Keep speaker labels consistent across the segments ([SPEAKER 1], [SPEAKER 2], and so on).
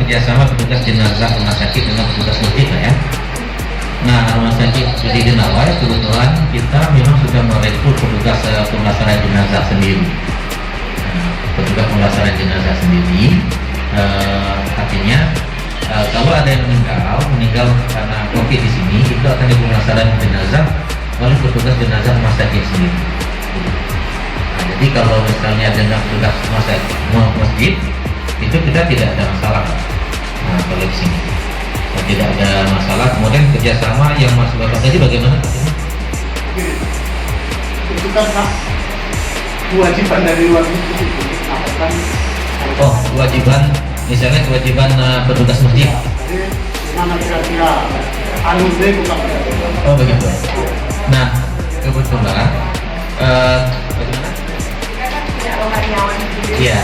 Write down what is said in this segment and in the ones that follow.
[SPEAKER 1] kerjasama petugas jenazah rumah sakit dengan petugas masjid ya. Nah, rumah sakit di Nawai kebetulan kita memang sudah merekrut petugas pemulasaran jenazah sendiri. Petugas pemulasaran jenazah sendiri, artinya kalau ada yang meninggal karena COVID di sini, itu akan dipemulasaran jenazah oleh petugas jenazah rumah sakit sendiri. Nah, jadi kalau misalnya dengan petugas masjid, itu kita tidak ada masalah. Nah, kalau di sini tidak ada masalah. Kemudian kerjasama yang Mas Bapak tadi bagaimana?
[SPEAKER 2] Itu kan hak kewajiban dari luar itu.
[SPEAKER 1] Oh, kewajiban, misalnya kewajiban petugas masjid.
[SPEAKER 2] Jadi mana kira-kira alumni bukan?
[SPEAKER 1] Oh begitu. Nah, kebetulan bagaimana? Iya,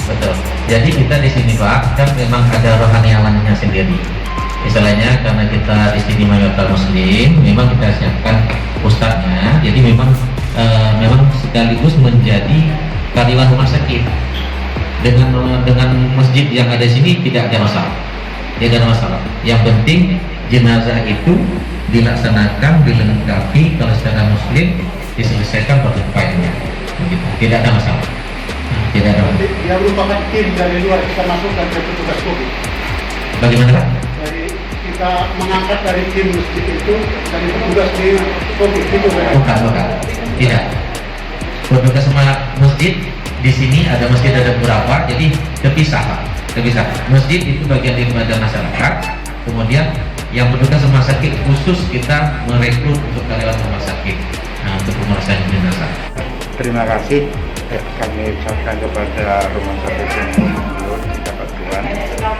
[SPEAKER 1] betul. Jadi kita di sini Pak, kan memang ada rohaniawannya sendiri. Misalnya karena kita di sini mayoritas Muslim, memang kita siapkan ustadznya. Jadi memang sekaligus menjadi karyawan rumah sakit. Dengan masjid yang ada di sini tidak ada masalah. Tidak ada masalah. Yang penting jenazah itu dilaksanakan, dilengkapi kalau secara Muslim diselesaikan pada poinnya. Begitu. Tidak ada masalah. Tidak ada.
[SPEAKER 2] Dia merupakan tim dari luar kita masukkan ke petugas COVID.
[SPEAKER 1] Bagaimana Pak?
[SPEAKER 2] Dari kita mengangkat dari tim masjid itu dari petugas di COVID itu.
[SPEAKER 1] Bukan. Tidak. Petugas masjid di sini ada masjid ada beberapa, jadi terpisah. Masjid itu bagian daripada masyarakat. Kemudian yang petugas rumah sakit khusus kita merekrut untuk karyawan rumah sakit. Nah, untuk pemulasaran jenazah.
[SPEAKER 3] Terima kasih kami ucapkan kepada Rumah Sakit Umum Cinta Patuan.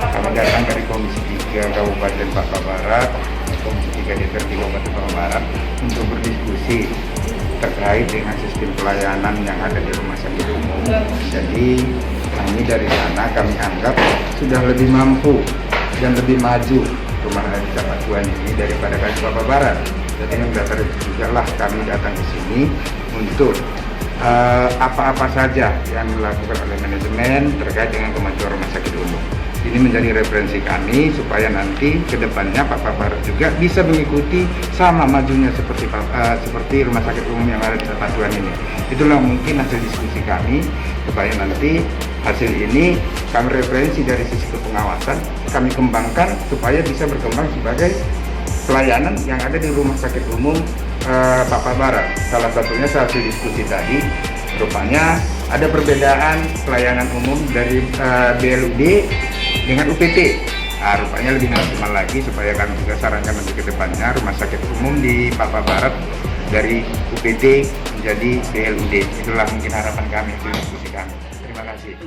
[SPEAKER 3] Kami datang dari Komisi 3 Kabupaten Papua Barat, Komisi 3 DPRD Kabupaten Papua Barat untuk berdiskusi terkait dengan sistem pelayanan yang ada di Rumah Sakit Umum. Jadi kami dari sana kami anggap sudah lebih mampu dan lebih maju Rumah Sakit Cinta Patuan ini daripada Papua Barat. Jadi mendasari juga lah kami datang ke sini untuk apa-apa saja yang dilakukan oleh manajemen terkait dengan kemajuan rumah sakit umum. Ini menjadi referensi kami supaya nanti ke depannya Papua Barat juga bisa mengikuti sama majunya seperti rumah sakit umum yang ada di Patuan ini. Itulah mungkin hasil diskusi kami supaya nanti hasil ini kami referensi dari sisi pengawasan, kami kembangkan supaya bisa berkembang sebagai pelayanan yang ada di rumah sakit umum Papua Barat. Salah satunya hasil diskusi tadi, rupanya ada perbedaan pelayanan umum dari BLUD dengan UPT. Nah, rupanya lebih maksimal lagi supaya kami juga sarankan nanti ke depannya rumah sakit umum di Papua Barat dari UPT menjadi BLUD. Itulah mungkin harapan kami, itu diskusi kami. Terima kasih.